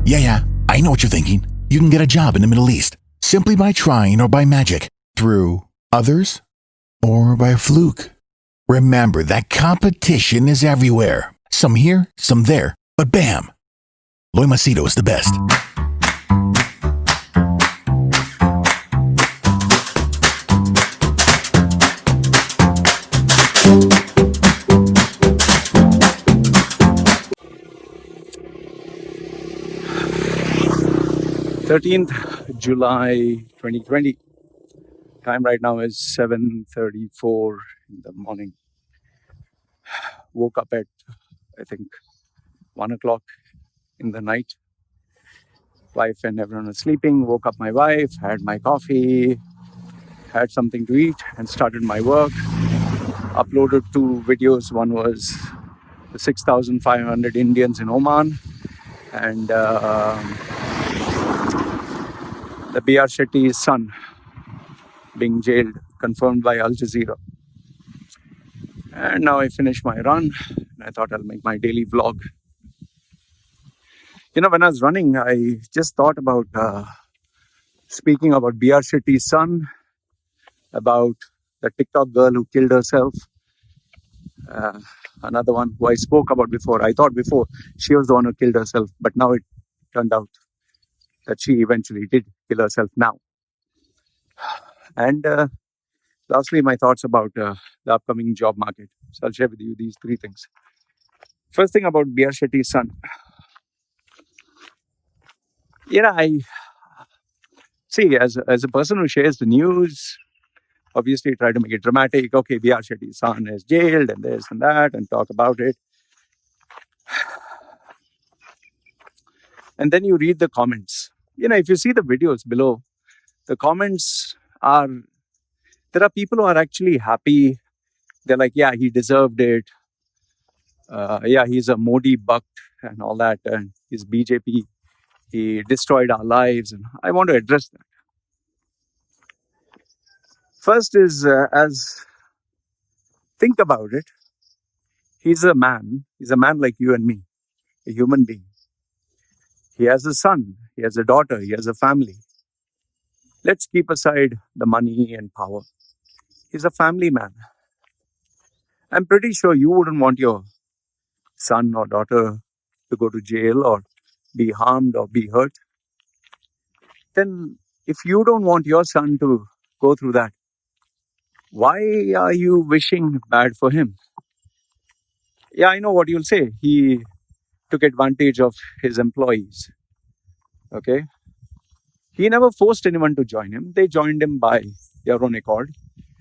Yeah, I know what you're thinking. You can get a job in the Middle East simply by trying or by magic, through others, or by fluke. Remember that competition is everywhere. Some here, some there, but bam! Loy Machedo is the best. July 2020. Time right now is 7:34 in the morning. Woke up at, I think, 1 o'clock in the night. Wife and everyone was sleeping. Woke up my wife, had my coffee, had something to eat, and started my work. Uploaded 2 videos. One was the 6,500 Indians in Oman, and the B.R. Shetty's son being jailed, confirmed by Al Jazeera. And now I finished my run, and I thought I'll make my daily vlog. When I was running, I just thought about speaking about B.R. Shetty's son, about the TikTok girl who killed herself, another one who I spoke about before. I thought before she was the one who killed herself, but now it turned out that she eventually did kill herself now. And lastly, my thoughts about the upcoming job market. So I'll share with you these 3 things. First thing about B.R. Shetty's son. I see, as a person who shares the news, obviously try to make it dramatic. Okay, B.R. Shetty's son is jailed and this and that, and talk about it. And then you read the comments. If you see the videos below, the comments are, there are people who are actually happy. They're like, yeah, he deserved it. He's a Modi buck and all that. And he's BJP. He destroyed our lives. And I want to address that. First is, think about it. He's a man. He's a man like you and me, a human being. He has a son. He has a daughter. He has a family. Let's keep aside the money and power. He's a family man. I'm pretty sure you wouldn't want your son or daughter to go to jail or be harmed or be hurt. Then if you don't want your son to go through that, why are you wishing bad for him? Yeah, I know what you'll say. He took advantage of his employees. Okay? He never forced anyone to join him. They joined him by their own accord.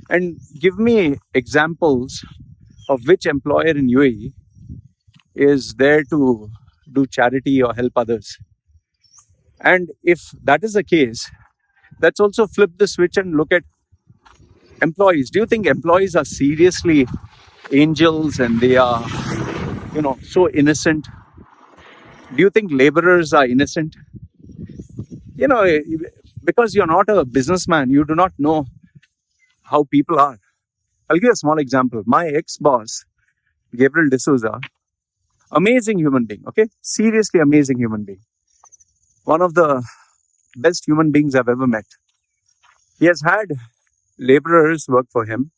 And give me examples of which employer in UAE is there to do charity or help others. And if that is the case, let's also flip the switch and look at employees. Do you think employees are seriously angels and they are, so innocent? Do you think laborers are innocent? Because you're not a businessman, you do not know how people are. I'll give a small example. My ex-boss, Gabriel D'Souza, amazing human being, okay? Seriously amazing human being. One of the best human beings I've ever met. He has had laborers work for him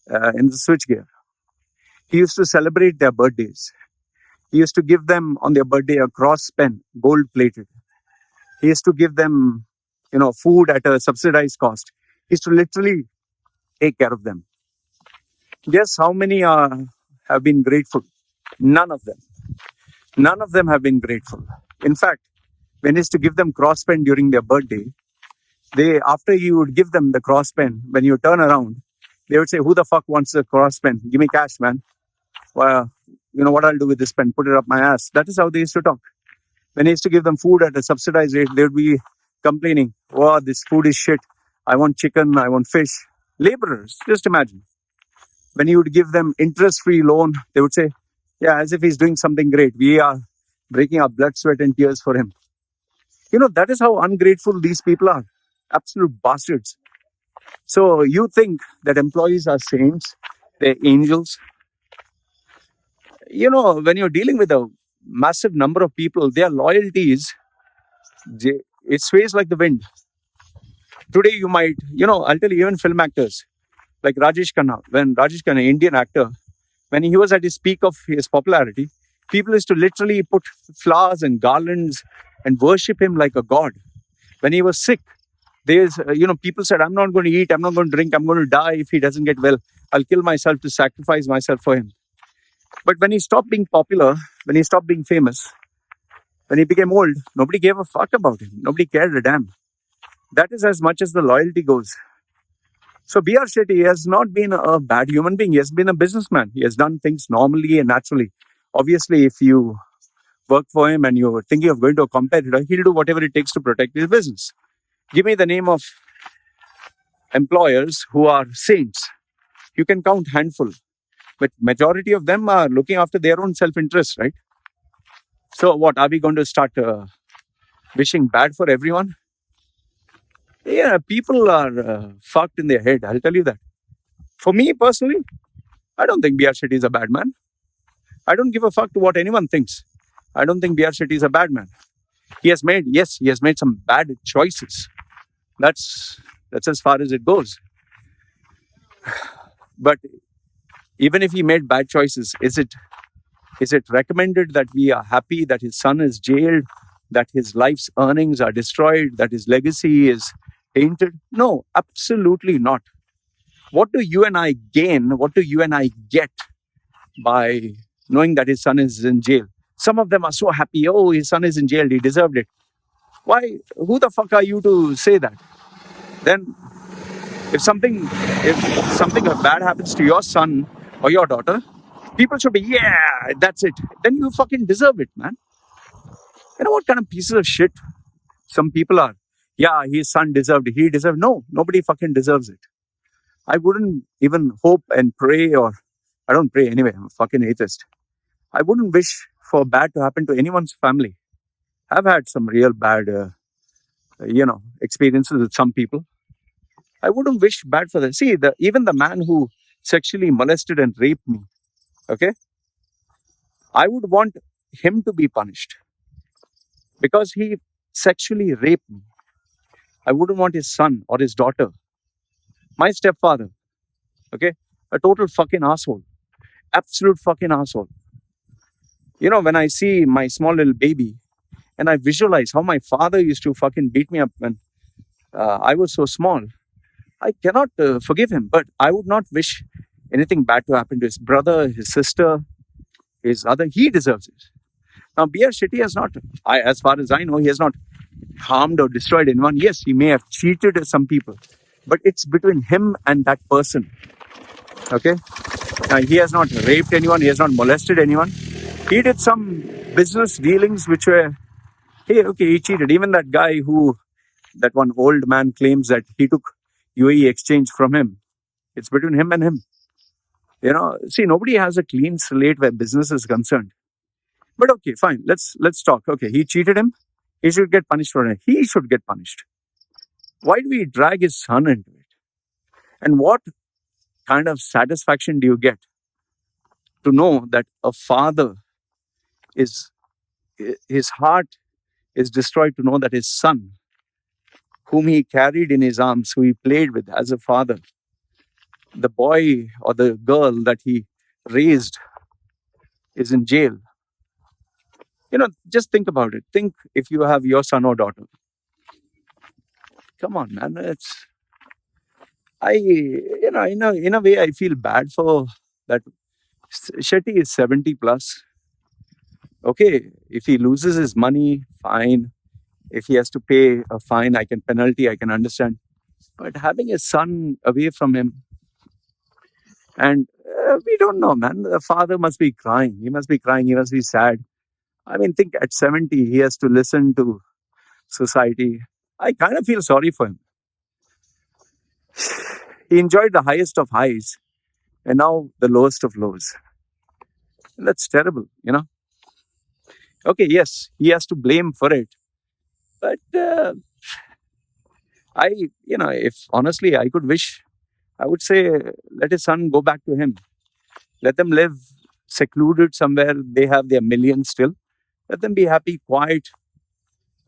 in the switchgear. He used to celebrate their birthdays. He used to give them on their birthday a cross pen, gold plated. He used to give them, food at a subsidized cost. He used to literally take care of them. Guess how many have been grateful? None of them. None of them have been grateful. In fact, when he used to give them cross pen during their birthday, after you would give them the cross pen, when you turn around, they would say, who the fuck wants a cross pen? Give me cash, man. Well, what I'll do with this pen? Put it up my ass. That is how they used to talk. When he used to give them food at a subsidized rate, they would be complaining, oh, this food is shit. I want chicken, I want fish. Laborers, just imagine. When you would give them interest-free loan, they would say, yeah, as if he's doing something great. We are breaking our blood, sweat and tears for him. That is how ungrateful these people are. Absolute bastards. So you think that employees are saints, they're angels. When you're dealing with a massive number of people, their loyalties It sways like the wind. Today you might, I'll tell you, even film actors like Rajesh Khanna, when Rajesh Khanna, Indian actor, when he was at his peak of his popularity, people used to literally put flowers and garlands and worship him like a god. When he was sick, people said, I'm not going to eat, I'm not going to drink, I'm going to die if he doesn't get well. I'll kill myself to sacrifice myself for him. But when he stopped being popular, when he stopped being famous, when he became old, nobody gave a fuck about him. Nobody cared a damn. That is as much as the loyalty goes. So B.R. Shetty has not been a bad human being. He has been a businessman. He has done things normally and naturally. Obviously, if you work for him and you're thinking of going to a competitor, he'll do whatever it takes to protect his business. Give me the name of employers who are saints. You can count handful. But majority of them are looking after their own self-interest, right? So what, are we going to start wishing bad for everyone? Yeah, people are fucked in their head, I'll tell you that. For me personally, I don't think B.R. Shetty is a bad man. I don't give a fuck to what anyone thinks. I don't think B.R. Shetty is a bad man. He has made some bad choices. That's as far as it goes. But even if he made bad choices, is it recommended that we are happy that his son is jailed, that his life's earnings are destroyed, that his legacy is tainted? No, absolutely not. What do you and I gain? What do you and I get by knowing that his son is in jail? Some of them are so happy. Oh, his son is in jail. He deserved it. Why? Who the fuck are you to say that? Then, if something bad happens to your son or your daughter, people should be, yeah, that's it. Then you fucking deserve it, man. You know what kind of pieces of shit some people are? Yeah, his son deserved it. He deserved. No, nobody fucking deserves it. I wouldn't even hope and pray, or I don't pray anyway. I'm a fucking atheist. I wouldn't wish for bad to happen to anyone's family. I've had some real bad, experiences with some people. I wouldn't wish bad for them. See, even the man who sexually molested and raped me, okay, I would want him to be punished because he sexually raped me. I wouldn't want his son or his daughter, my stepfather, okay, a total fucking asshole, absolute fucking asshole. You know, when I see my small little baby and I visualize how my father used to fucking beat me up when I was so small, I cannot forgive him, but I would not wish anything bad to happen to his brother, his sister, his other. He deserves it. Now, B.R. Shetty has not, as far as I know, he has not harmed or destroyed anyone. Yes, he may have cheated some people, but it's between him and that person. Okay? Now, he has not raped anyone. He has not molested anyone. He did some business dealings which were, hey, okay, he cheated. Even that guy that one old man claims that he took UAE exchange from him. It's between him and him. You know, see, nobody has a clean slate where business is concerned. But okay, fine. Let's talk. Okay, he cheated him. He should get punished for it. He should get punished. Why do we drag his son into it? And what kind of satisfaction do you get to know that a father his heart is destroyed to know that his son, whom he carried in his arms, who he played with as a father, the boy or the girl that he raised is in jail. You know, just think about it. Think if you have your son or daughter. Come on, man. In a way, I feel bad for that. Shetty is 70 plus. Okay, if he loses his money, fine. If he has to pay a fine, I can understand. But having a son away from him, and we don't know, man. The father must be crying. He must be crying. He must be sad. I mean, think at 70, he has to listen to society. I kind of feel sorry for him. He enjoyed the highest of highs and now the lowest of lows. And that's terrible, you know. Okay, yes, he has to blame for it. But if honestly I could wish, I would say let his son go back to him. Let them live secluded somewhere. They have their millions still. Let them be happy, quiet.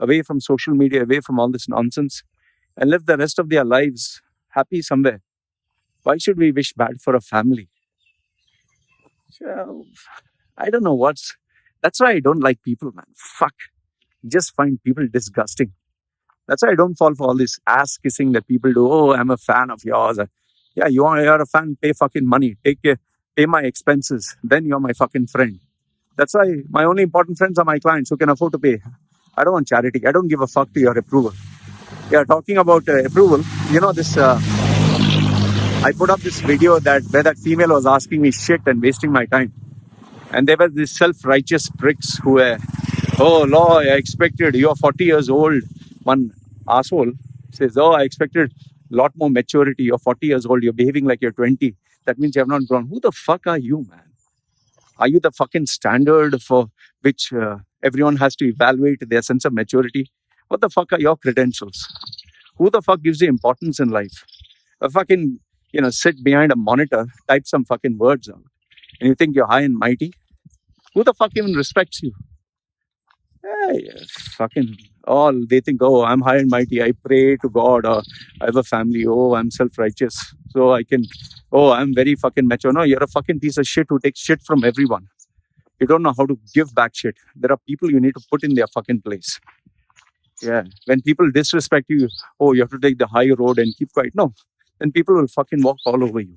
away from social media, away from all this nonsense, and live the rest of their lives happy somewhere. Why should we wish bad for a family? So, I don't know what's. That's why I don't like people, man. Fuck. Just find people disgusting. That's why I don't fall for all this ass kissing that people do. Oh, I'm a fan of yours. Yeah, you're a fan. Pay fucking money. Pay my expenses. Then you're my fucking friend. That's why my only important friends are my clients who can afford to pay. I don't want charity. I don't give a fuck to your approval. Yeah, talking about approval. You know this. I put up this video where that female was asking me shit and wasting my time. And there were these self-righteous pricks who were, oh, Loy, I expected, you're 40 years old. One asshole says, oh, I expected a lot more maturity. You're 40 years old. You're behaving like you're 20. That means you have not grown. Who the fuck are you, man? Are you the fucking standard for which everyone has to evaluate their sense of maturity? What the fuck are your credentials? Who the fuck gives you importance in life? A fucking, sit behind a monitor, type some fucking words out, and you think you're high and mighty? Who the fuck even respects you? Hey, fucking all they think, oh, I'm high and mighty. I pray to God, or I have a family. Oh, I'm self-righteous, so I can. Oh, I'm very fucking mature. No, you're a fucking piece of shit who takes shit from everyone. You don't know how to give back shit. There are people you need to put in their fucking place. Yeah, when people disrespect you, oh, you have to take the high road and keep quiet. No, then people will fucking walk all over you.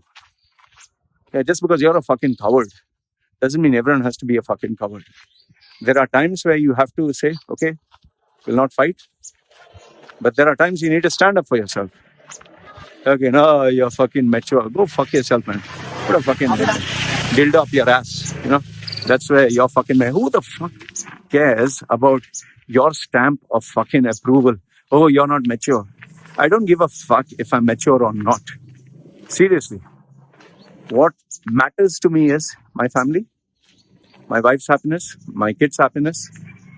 Yeah, just because you're a fucking coward doesn't mean everyone has to be a fucking coward. There are times where you have to say, okay, we'll not fight. But there are times you need to stand up for yourself. Okay, no, you're fucking mature. Go fuck yourself, man. Put a fucking dildo up your ass. That's where you're fucking man. Who the fuck cares about your stamp of fucking approval? Oh, you're not mature. I don't give a fuck if I'm mature or not. Seriously. What matters to me is my family, my wife's happiness, my kids' happiness.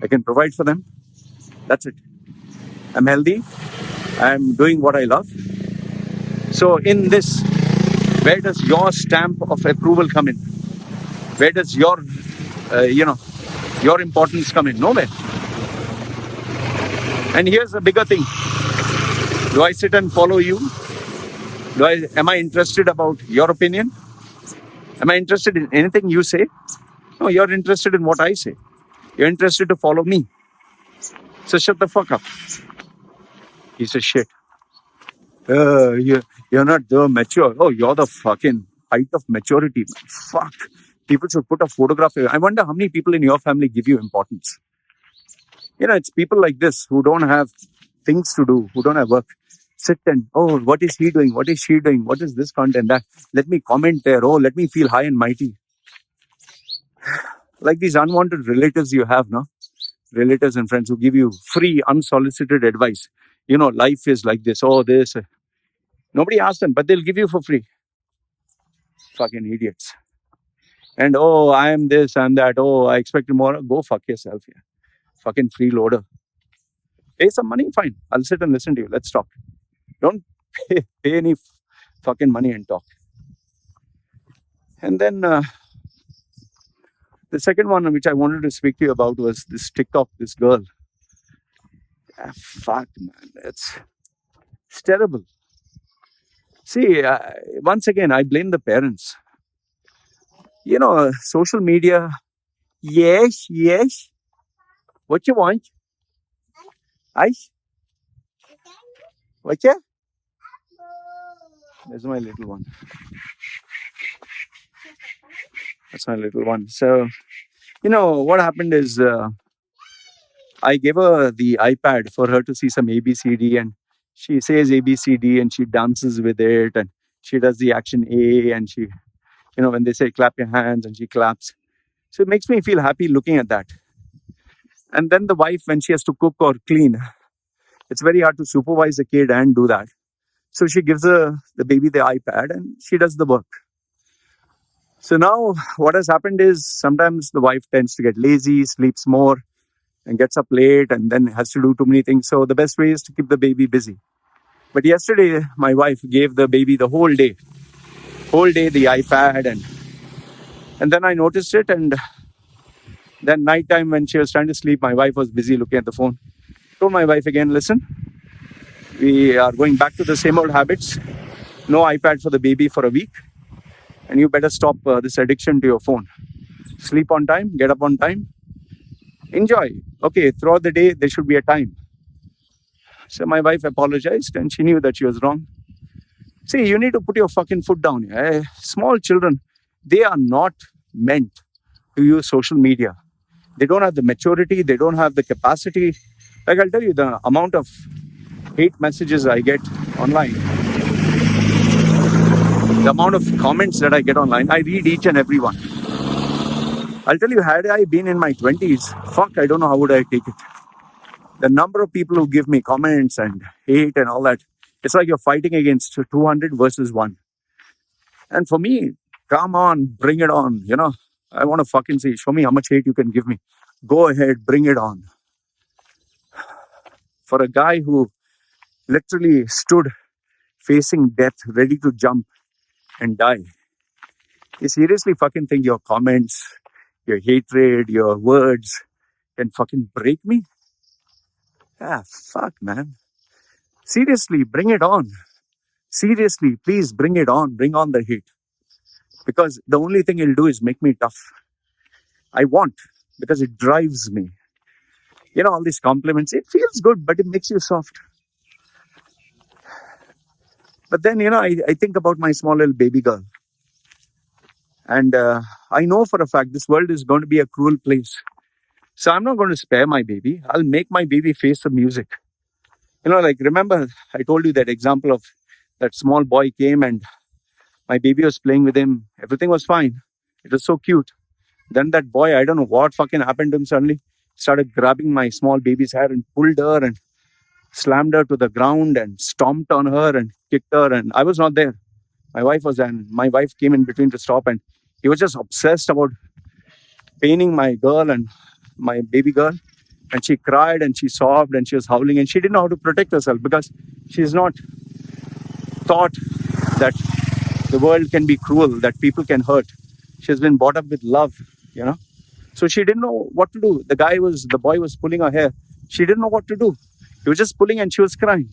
I can provide for them. That's it. I'm healthy. I'm doing what I love. So in this, where does your stamp of approval come in? Where does your, your importance come in? Nowhere. And here's a bigger thing. Do I sit and follow you? Am I interested about your opinion? Am I interested in anything you say? No, you're interested in what I say. You're interested to follow me. So shut the fuck up. Piece of shit. You're not the mature. Oh, you're the fucking height of maturity. Fuck. People should put a photograph. I wonder how many people in your family give you importance. It's people like this who don't have things to do, who don't have work. Sit and, oh, what is he doing? What is she doing? What is this content? That? Let me comment there. Oh, let me feel high and mighty. Like these unwanted relatives you have, no? Relatives and friends who give you free, unsolicited advice. Life is like this. Oh, this. Nobody asked them, but they'll give you for free. Fucking idiots. And, oh, I am this, I'm that. Oh, I expected more. Go fuck yourself. Yeah. Fucking freeloader. Pay some money, fine. I'll sit and listen to you. Let's talk. Don't pay any fucking money and talk. And then the second one which I wanted to speak to you about was this TikTok, this girl. Fuck, man. It's terrible. See, once again, I blame the parents. Social media. Yes. What you want? Ice? What ya? There's my little one. That's my little one. So, what happened is I gave her the iPad for her to see some ABCD, and she says ABCD and she dances with it, and she does the action A, and she, when they say clap your hands, and she claps. So it makes me feel happy looking at that. And then the wife, when she has to cook or clean, it's very hard to supervise the kid and do that. So she gives the baby the iPad and she does the work. So now what has happened is sometimes the wife tends to get lazy, sleeps more, and gets up late and then has to do too many things. So the best way is to keep the baby busy. But yesterday, my wife gave the baby the whole day the iPad, and then I noticed it, and then nighttime when she was trying to sleep, my wife was busy looking at the phone. Told my wife again, listen, we are going back to the same old habits. No iPad for the baby for a week. And you better stop this addiction to your phone. Sleep on time, get up on time, enjoy. Okay, throughout the day, there should be a time. So my wife apologized and she knew that she was wrong. See, you need to put your fucking foot down. Small children, they are not meant to use social media. They don't have the maturity, they don't have the capacity. Like I'll tell you, the amount of hate messages I get online, the amount of comments that I get online, I read each and every one. I'll tell you, had I been in my 20s, fuck, I don't know how would I take it. The number of people who give me comments and hate and all that, it's like you're fighting against 200 versus 1. And for me, come on, bring it on. I want to fucking see, show me how much hate you can give me. Go ahead, bring it on. For a guy who literally stood facing death, ready to jump and die, you seriously fucking think your comments, your hatred, your words can fucking break me? Fuck, man. Seriously, bring it on. Seriously, please bring it on. Bring on the hate. Because the only thing it'll do is make me tough. I want, because it drives me. All these compliments, it feels good, but it makes you soft. But then, I think about my small little baby girl. And I know for a fact this world is going to be a cruel place. So I'm not going to spare my baby. I'll make my baby face the music. Remember, I told you that example of that small boy came and my baby was playing with him. Everything was fine. It was so cute. Then that boy, I don't know what fucking happened to him suddenly, started grabbing my small baby's hair and pulled her and slammed her to the ground and stomped on her and kicked her. And I was not there. My wife was there. And my wife came in between to stop. And he was just obsessed about paining my girl and my baby girl. And she cried and she sobbed and she was howling. And she didn't know how to protect herself because she's not taught that the world can be cruel, that people can hurt. She's been brought up with love, So she didn't know what to do. The boy was pulling her hair. She didn't know what to do. He was just pulling and she was crying.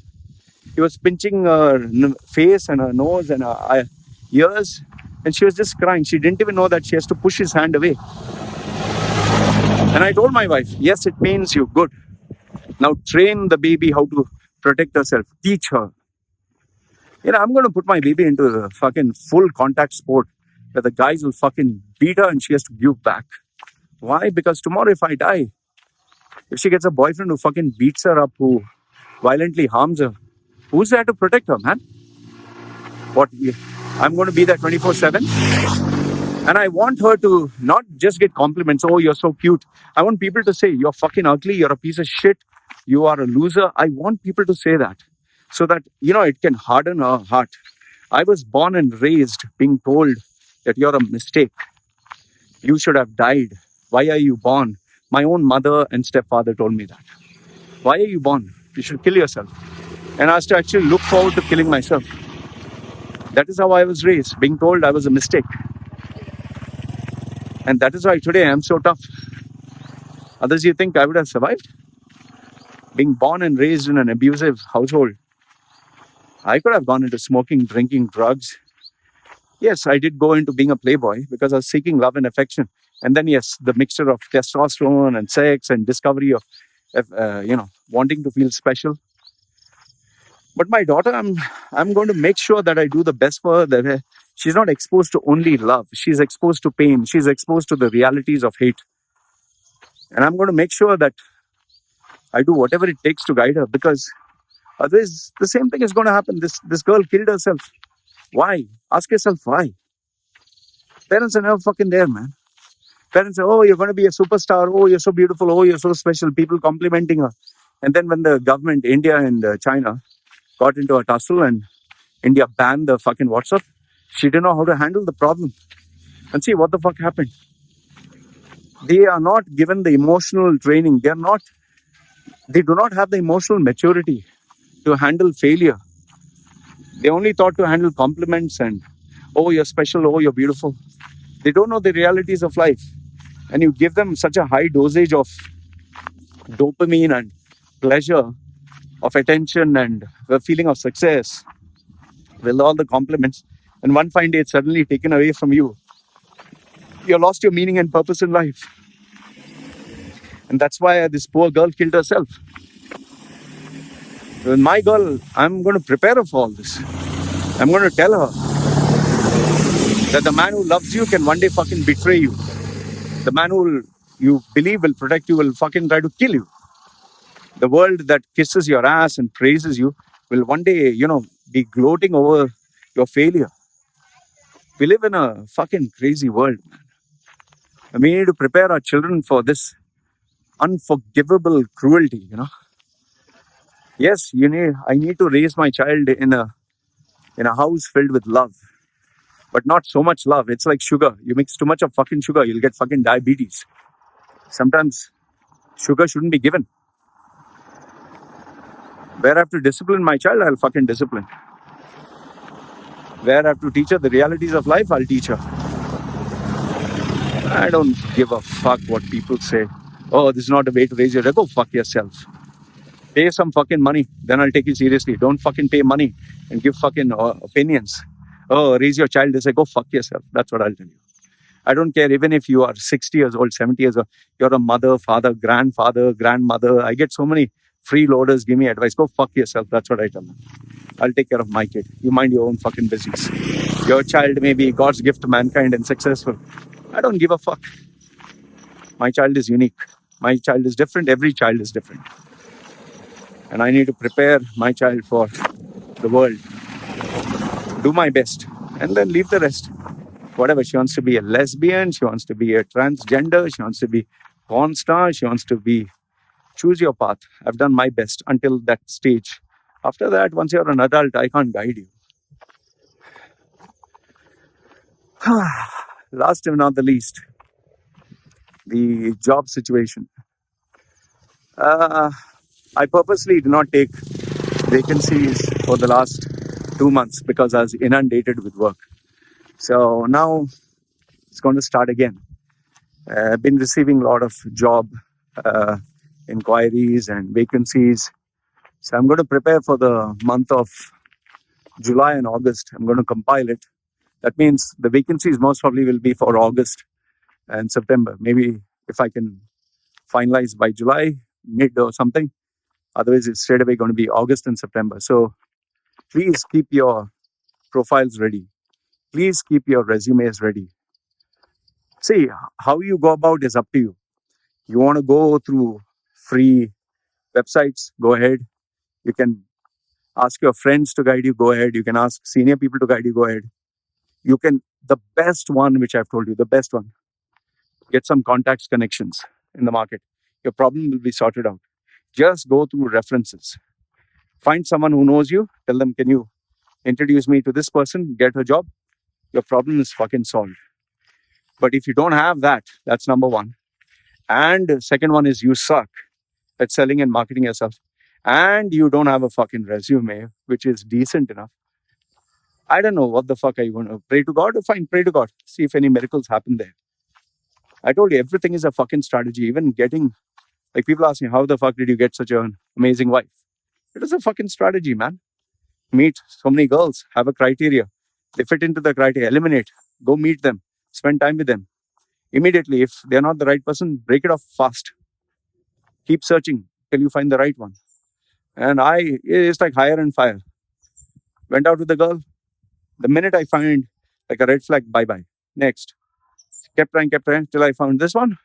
He was pinching her face and her nose and her ears. And she was just crying. She didn't even know that she has to push his hand away. And I told my wife, yes, it pains you. Good. Now train the baby how to protect herself. Teach her. I'm going to put my baby into a fucking full contact sport where the guys will fucking beat her and she has to give back. Why? Because tomorrow if I die, if she gets a boyfriend who fucking beats her up, who violently harms her, who's there to protect her, man? What? I'm going to be there 24/7? And I want her to not just get compliments. Oh, you're so cute. I want people to say, you're fucking ugly. You're a piece of shit. You are a loser. I want people to say that so that, it can harden her heart. I was born and raised being told that you're a mistake. You should have died. Why are you born? My own mother and stepfather told me that. Why are you born? You should kill yourself. And I was to actually look forward to killing myself. That is how I was raised, being told I was a mistake. And that is why today I am so tough. Others, you think I would have survived? Being born and raised in an abusive household, I could have gone into smoking, drinking, drugs. Yes, I did go into being a playboy because I was seeking love and affection. And then, yes, the mixture of testosterone and sex and discovery of, wanting to feel special. But my daughter, I'm going to make sure that I do the best for her. That she's not exposed to only love. She's exposed to pain. She's exposed to the realities of hate. And I'm going to make sure that I do whatever it takes to guide her, because otherwise the same thing is going to happen. This girl killed herself. Why? Ask yourself why. Parents are never fucking there, man. Parents say, oh, you're going to be a superstar. Oh, you're so beautiful. Oh, you're so special. People complimenting her. And then when the government, India and China, got into a tussle and India banned the fucking WhatsApp, she didn't know how to handle the problem. And see what the fuck happened. They are not given the emotional training. They do not have the emotional maturity to handle failure. They only thought to handle compliments and, oh, you're special, oh, you're beautiful. They don't know the realities of life. And you give them such a high dosage of dopamine and pleasure of attention and the feeling of success with all the compliments, and one fine day it's suddenly taken away from you. You lost your meaning and purpose in life. And that's why this poor girl killed herself. With my girl, I'm going to prepare her for all this. I'm going to tell her that the man who loves you can one day fucking betray you. The man who you believe will protect you will fucking try to kill you. The world that kisses your ass and praises you will one day, be gloating over your failure. We live in a fucking crazy world, man. And we need to prepare our children for this unforgivable cruelty, Yes, I need to raise my child in a house filled with love. But not so much love. It's like sugar. You mix too much of fucking sugar, you'll get fucking diabetes. Sometimes sugar shouldn't be given. Where I have to discipline my child, I'll fucking discipline. Where I have to teach her the realities of life, I'll teach her. I don't give a fuck what people say. Oh, this is not a way to raise your child. Go fuck yourself. Pay some fucking money, then I'll take you seriously. Don't fucking pay money and give fucking opinions. Oh, raise your child. They say, go fuck yourself. That's what I'll tell you. I don't care even if you are 60 years old, 70 years old. You're a mother, father, grandfather, grandmother. I get so many freeloaders give me advice. Go fuck yourself. That's what I tell them. I'll take care of my kid. You mind your own fucking business. Your child may be God's gift to mankind and successful. I don't give a fuck. My child is unique. My child is different. Every child is different. And I need to prepare my child for the world. Do my best. And then leave the rest. Whatever. She wants to be a lesbian. She wants to be a transgender. She wants to be porn star. She wants to be... Choose your path. I've done my best until that stage. After that, once you're an adult, I can't guide you. Last and not the least, the job situation. I purposely did not take vacancies for the last 2 months because I was inundated with work. So now it's going to start again. I've been receiving a lot of job inquiries and vacancies. So I'm going to prepare for the month of July and August. I'm going to compile it. That means the vacancies most probably will be for August and September. Maybe if I can finalize by July, mid or something. Otherwise, it's straight away going to be August and September. So please keep your profiles ready. Please keep your resumes ready. See, how you go about is up to you. You want to go through free websites, go ahead. You can ask your friends to guide you, go ahead. You can ask senior people to guide you, go ahead. You can, the best one, which I've told you, the best one, get some contacts, connections in the market. Your problem will be sorted out. Just go through references. Find someone who knows you. Tell them, can you introduce me to this person? Get a job. Your problem is fucking solved. But if you don't have that, that's number one. And second one is you suck at selling and marketing yourself. And you don't have a fucking resume, which is decent enough. I don't know what the fuck are you going to pray to God? Fine, pray to God. See if any miracles happen there. I told you, everything is a fucking strategy. Even getting, like people ask me, how the fuck did you get such an amazing wife? It is a fucking strategy, man. Meet so many girls, have a criteria. They fit into the criteria, eliminate, go meet them, spend time with them. Immediately, if they're not the right person, break it off fast. Keep searching till you find the right one. And it's like hire and fire. Went out with the girl. The minute I find like a red flag, bye-bye. Next. Kept trying till I found this one.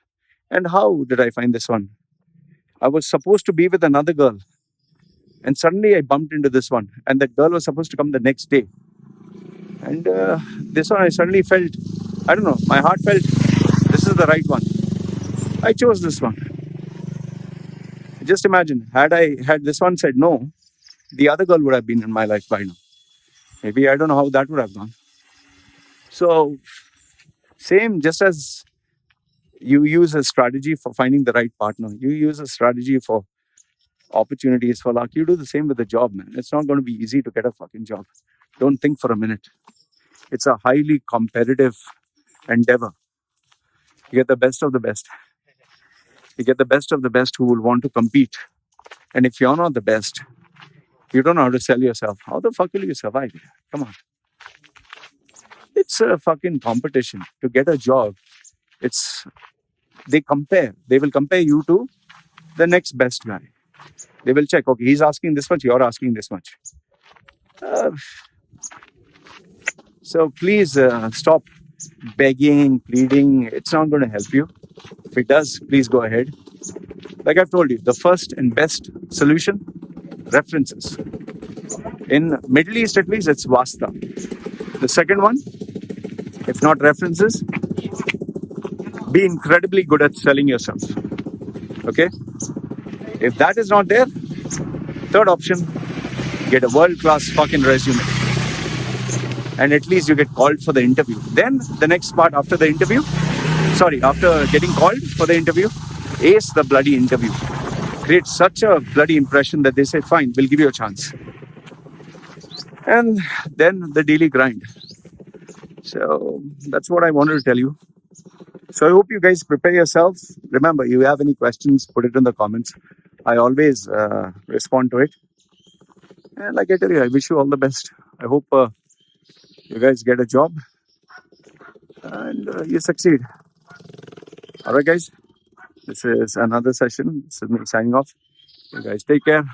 And how did I find this one? I was supposed to be with another girl. And suddenly I bumped into this one. And that girl was supposed to come the next day. And this one I suddenly felt, I don't know, my heart felt this is the right one. I chose this one. Just imagine, had this one said no, the other girl would have been in my life by now. Maybe I don't know how that would have gone. So, same, just as you use a strategy for finding the right partner, you use a strategy for opportunities, for luck, you do the same with the job, man. It's not going to be easy to get a fucking job. Don't think for a minute. It's a highly competitive endeavor. You get the best of the best. You get the best of the best who will want to compete And if you're not the best, you don't know how to sell yourself. How the fuck will you survive? Come on. It's a fucking competition to get a job. They will compare you to the next best guy. They will check, okay, he's asking this much, you're asking this much. So please stop begging, pleading. It's not going to help you. If it does, please go ahead. Like I've told you, the first and best solution, references. In Middle East, at least, it's Vasta. The second one, if not references, be incredibly good at selling yourself. Okay? If that is not there, third option, get a world-class fucking resume. And at least you get called for the interview. Then the next part after the interview, after getting called for the interview, ace the bloody interview. Create such a bloody impression that they say, fine, we'll give you a chance. And then the daily grind. So that's what I wanted to tell you. So I hope you guys prepare yourself. Remember, if you have any questions, put it in the comments. I always respond to it. And like I tell you, I wish you all the best. I hope you guys get a job and you succeed. All right, guys. This is another session. This is me signing off. You guys take care.